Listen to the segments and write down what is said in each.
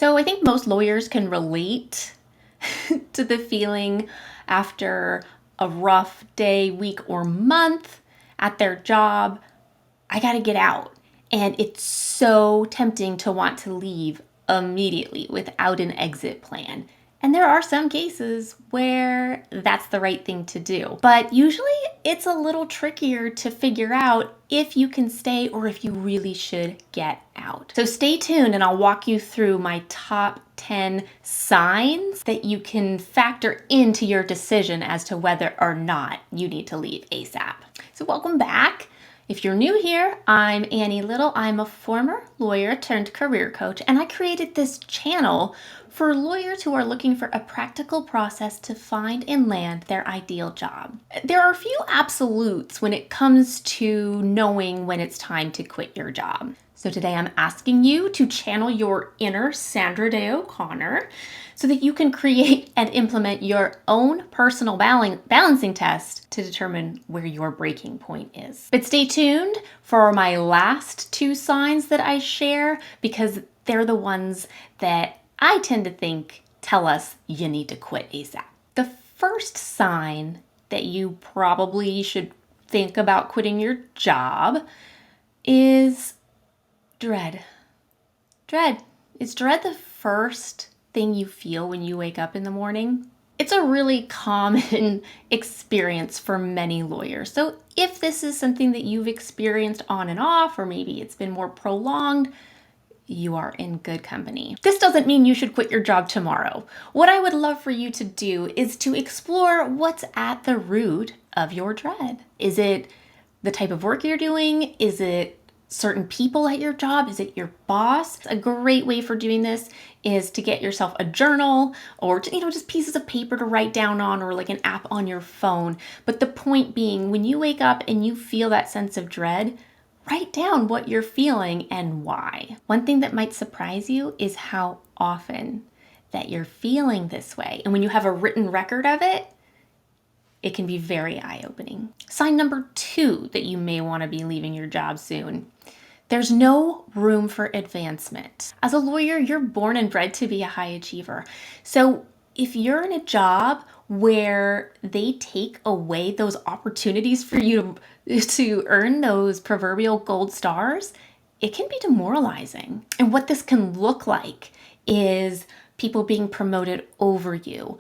So I think most lawyers can relate to the feeling after a rough day, week, or month at their job. I got to get out. And it's so tempting to want to leave immediately without an exit plan. And there are some cases where that's the right thing to do. But usually it's a little trickier to figure out if you can stay or if you really should get out. So stay tuned and I'll walk you through my top 10 signs that you can factor into your decision as to whether or not you need to leave ASAP. So welcome back. If you're new here, I'm Annie Little. I'm a former lawyer turned career coach, and I created this channel for lawyers who are looking for a practical process to find and land their ideal job. There are a few absolutes when it comes to knowing when it's time to quit your job. So today I'm asking you to channel your inner Sandra Day O'Connor so that you can create and implement your own personal balancing test to determine where your breaking point is. But stay tuned for my last two signs that I share because they're the ones that I tend to think tell us you need to quit ASAP. The first sign that you probably should think about quitting your job is dread. Dread. Is dread the first thing you feel when you wake up in the morning? It's a really common experience for many lawyers. So if this is something that you've experienced on and off, or maybe it's been more prolonged, you are in good company. This doesn't mean you should quit your job tomorrow. What I would love for you to do is to explore what's at the root of your dread. Is it the type of work you're doing? Is it certain people at your job? Is it your boss? A great way for doing this is to get yourself a journal or just pieces of paper to write down on, or like an app on your phone. But the point being, when you wake up and you feel that sense of dread, write down what you're feeling and why. One thing that might surprise you is how often that you're feeling this way. And when you have a written record of it, it can be very eye-opening. Sign number 2 that you may want to be leaving your job soon. There's no room for advancement. As a lawyer, you're born and bred to be a high achiever. So if you're in a job where they take away those opportunities for you to earn those proverbial gold stars, it can be demoralizing. And what this can look like is people being promoted over you,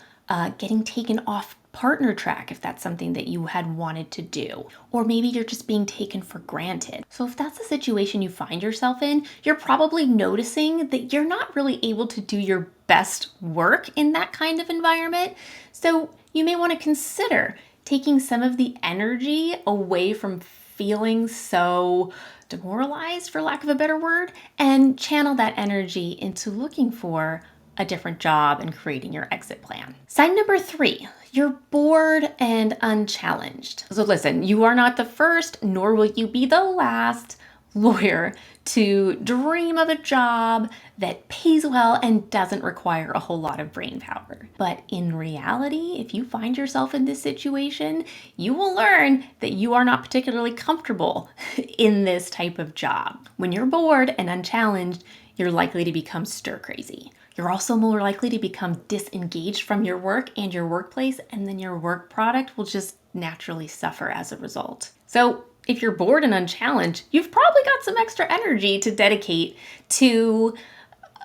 getting taken off partner track if that's something that you had wanted to do, or maybe you're just being taken for granted. So if that's the situation you find yourself in, you're probably noticing that you're not really able to do your best work in that kind of environment. So you may want to consider taking some of the energy away from feeling so demoralized, for lack of a better word, and channel that energy into looking for a different job and creating your exit plan. Sign number 3, you're bored and unchallenged. So listen, you are not the first, nor will you be the last lawyer to dream of a job that pays well and doesn't require a whole lot of brain power. But in reality, if you find yourself in this situation, you will learn that you are not particularly comfortable in this type of job. When you're bored and unchallenged, you're likely to become stir crazy. You're also more likely to become disengaged from your work and your workplace, and then your work product will just naturally suffer as a result. So if you're bored and unchallenged, you've probably got some extra energy to dedicate to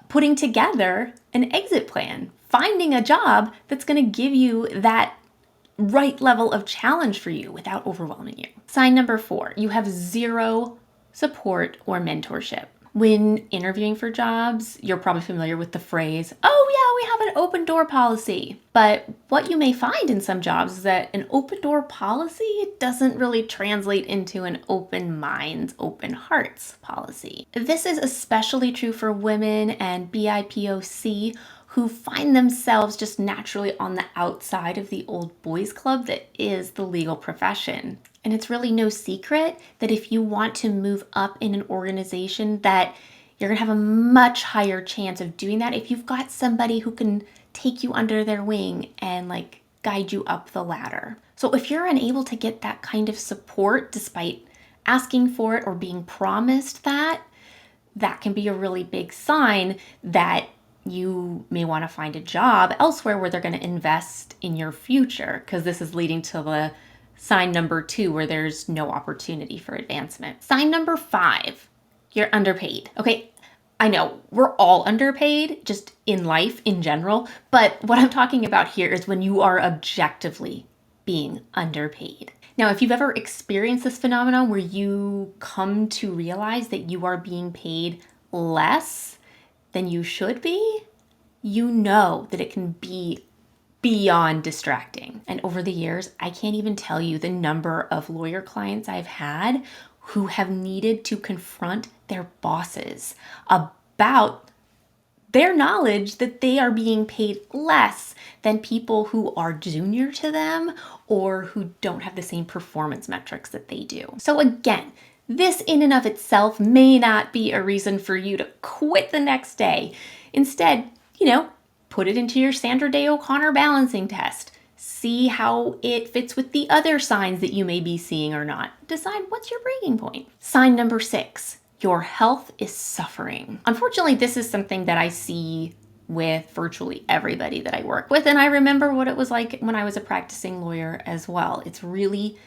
putting together an exit plan, finding a job that's going to give you that right level of challenge for you without overwhelming you. Sign number 4, you have zero support or mentorship. When interviewing for jobs, you're probably familiar with the phrase, "Oh yeah, we have an open door policy." But what you may find in some jobs is that an open door policy doesn't really translate into an open minds, open hearts policy. This is especially true for women and BIPOC who find themselves just naturally on the outside of the old boys club that is the legal profession. And it's really no secret that if you want to move up in an organization, that you're gonna have a much higher chance of doing that if you've got somebody who can take you under their wing and guide you up the ladder. So if you're unable to get that kind of support despite asking for it or being promised that, that can be a really big sign that you may want to find a job elsewhere where they're going to invest in your future, because this is leading to the sign number 2 where there's no opportunity for advancement. Sign number 5, you're underpaid. Okay, I know we're all underpaid just in life in general, but what I'm talking about here is when you are objectively being underpaid. Now, if you've ever experienced this phenomenon where you come to realize that you are being paid less than you should be, you know that it can be beyond distracting. And over the years, I can't even tell you the number of lawyer clients I've had who have needed to confront their bosses about their knowledge that they are being paid less than people who are junior to them or who don't have the same performance metrics that they do. So again, this in and of itself may not be a reason for you to quit the next day. Instead, put it into your Sandra Day O'Connor balancing test. See how it fits with the other signs that you may be seeing or not. Decide what's your breaking point. Sign number 6, your health is suffering. Unfortunately, this is something that I see with virtually everybody that I work with, and I remember what it was like when I was a practicing lawyer as well. It's really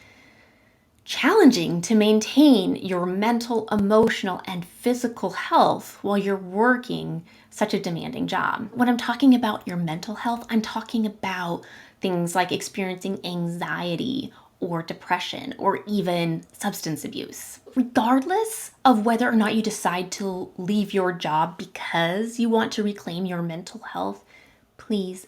challenging to maintain your mental, emotional, and physical health while you're working such a demanding job. When I'm talking about your mental health, I'm talking about things like experiencing anxiety or depression or even substance abuse. Regardless of whether or not you decide to leave your job because you want to reclaim your mental health, please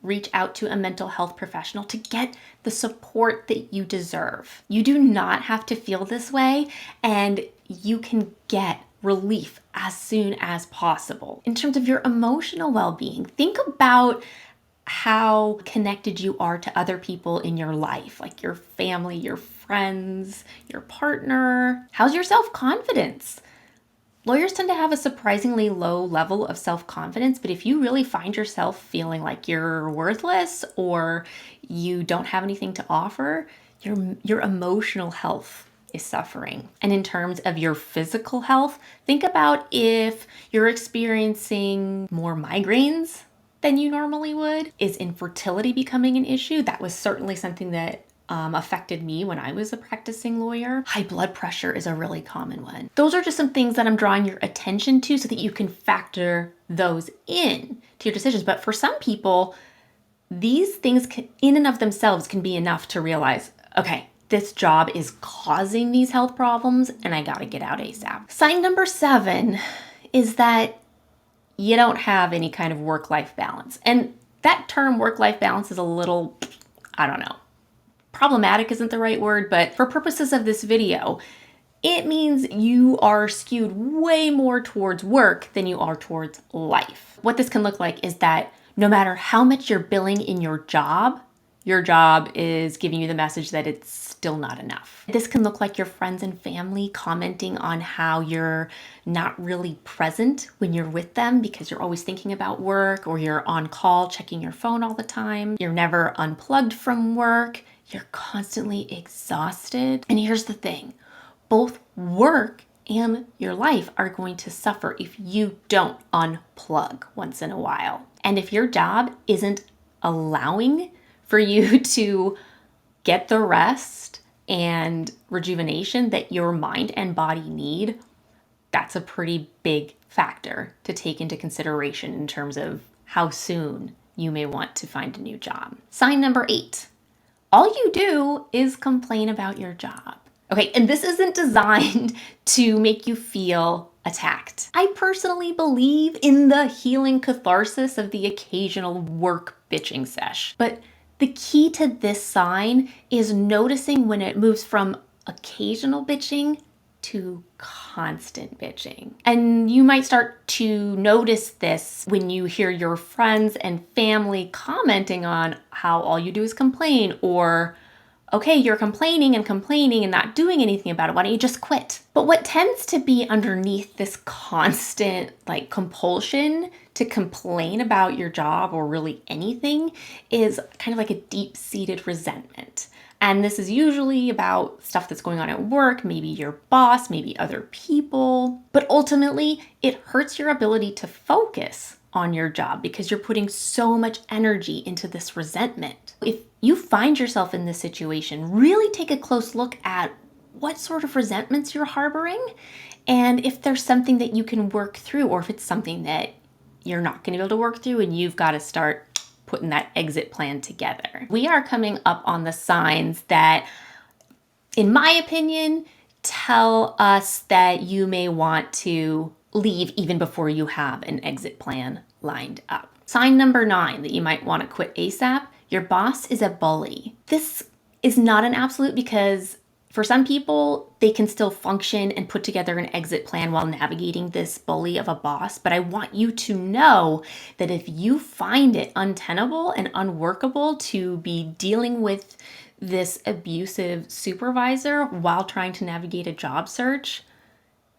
reach out to a mental health professional to get the support that you deserve. You do not have to feel this way, and you can get relief as soon as possible. In terms of your emotional well-being, think about how connected you are to other people in your life, like your family, your friends, your partner. How's your self-confidence? Lawyers tend to have a surprisingly low level of self-confidence, but if you really find yourself feeling like you're worthless or you don't have anything to offer, your emotional health is suffering. And in terms of your physical health, think about if you're experiencing more migraines than you normally would. Is infertility becoming an issue? That was certainly something that affected me when I was a practicing lawyer. High blood pressure is a really common one. Those are just some things that I'm drawing your attention to so that you can factor those in to your decisions. But for some people, these things in and of themselves can be enough to realize, okay, this job is causing these health problems and I gotta get out ASAP. Sign number 7 is that you don't have any kind of work-life balance. And that term work-life balance is a little, I don't know, problematic isn't the right word, but for purposes of this video, it means you are skewed way more towards work than you are towards life. What this can look like is that no matter how much you're billing in your job is giving you the message that it's still not enough. This can look like your friends and family commenting on how you're not really present when you're with them because you're always thinking about work, or you're on call checking your phone all the time. You're never unplugged from work. You're constantly exhausted. And here's the thing, both work and your life are going to suffer if you don't unplug once in a while. And if your job isn't allowing for you to get the rest and rejuvenation that your mind and body need, that's a pretty big factor to take into consideration in terms of how soon you may want to find a new job. Sign number 8, all you do is complain about your job. Okay, and this isn't designed to make you feel attacked. I personally believe in the healing catharsis of the occasional work bitching sesh, but the key to this sign is noticing when it moves from occasional bitching to constant bitching. And you might start to notice this when you hear your friends and family commenting on how all you do is complain, or okay, you're complaining and not doing anything about it. Why don't you just quit? But what tends to be underneath this constant compulsion to complain about your job or really anything is kind of like a deep-seated resentment. And this is usually about stuff that's going on at work, maybe your boss, maybe other people. But ultimately, it hurts your ability to focus on your job because you're putting so much energy into this resentment. If you find yourself in this situation, really take a close look at what sort of resentments you're harboring and if there's something that you can work through, or if it's something that you're not going to be able to work through and you've got to start putting that exit plan together. We are coming up on the signs that, in my opinion, tell us that you may want to leave even before you have an exit plan lined up. Sign number 9 that you might want to quit ASAP, your boss is a bully. This is not an absolute because for some people, they can still function and put together an exit plan while navigating this bully of a boss. But I want you to know that if you find it untenable and unworkable to be dealing with this abusive supervisor while trying to navigate a job search,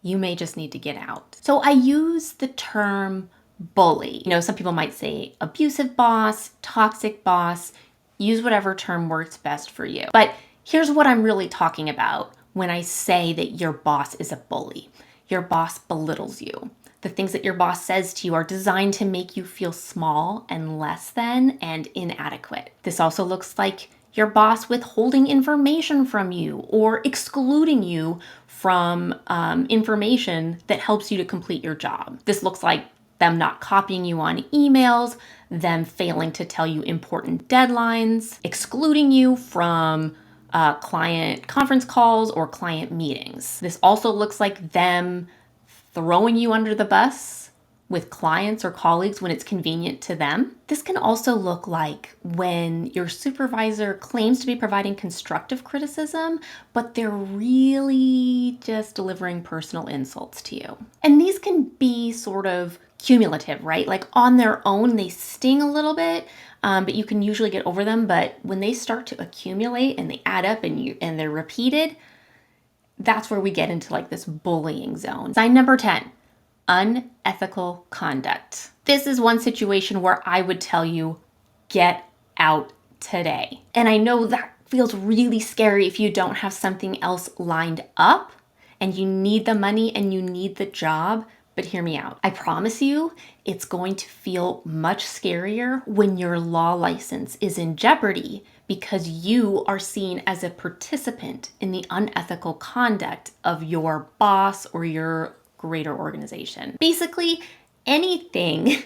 you may just need to get out. So I use the term bully. Some people might say abusive boss, toxic boss, use whatever term works best for you. But here's what I'm really talking about when I say that your boss is a bully. Your boss belittles you. The things that your boss says to you are designed to make you feel small and less than and inadequate. This also looks like your boss withholding information from you or excluding you from information that helps you to complete your job. This looks like them not copying you on emails, them failing to tell you important deadlines, excluding you from client conference calls or client meetings. This also looks like them throwing you under the bus with clients or colleagues when it's convenient to them. This can also look like when your supervisor claims to be providing constructive criticism, but they're really just delivering personal insults to you. And these can be sort of cumulative, right? Like on their own, they sting a little bit, but you can usually get over them. But when they start to accumulate and they add up and they're repeated, that's where we get into like this bullying zone. Sign number 10, unethical conduct. This is one situation where I would tell you, get out today. And I know that feels really scary if you don't have something else lined up and you need the money and you need the job. But hear me out. I promise you, it's going to feel much scarier when your law license is in jeopardy because you are seen as a participant in the unethical conduct of your boss or your greater organization. Basically, anything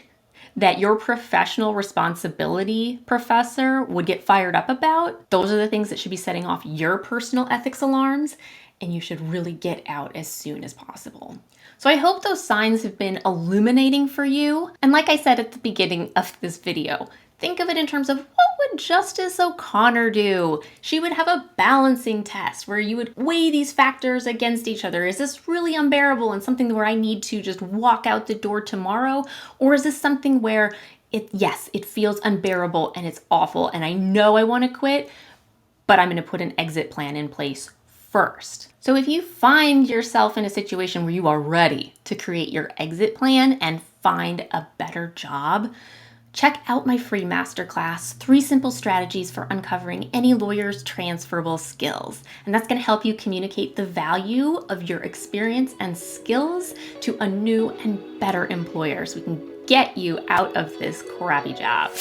that your professional responsibility professor would get fired up about, those are the things that should be setting off your personal ethics alarms, and you should really get out as soon as possible. So I hope those signs have been illuminating for you. And like I said at the beginning of this video, think of it in terms of what would Justice O'Connor do? She would have a balancing test where you would weigh these factors against each other. Is this really unbearable and something where I need to just walk out the door tomorrow? Or is this something where it feels unbearable and it's awful and I know I want to quit, but I'm going to put an exit plan in place first. So if you find yourself in a situation where you are ready to create your exit plan and find a better job, check out my free masterclass, 3 simple strategies for uncovering any lawyer's transferable skills. And that's going to help you communicate the value of your experience and skills to a new and better employer so we can get you out of this crappy job.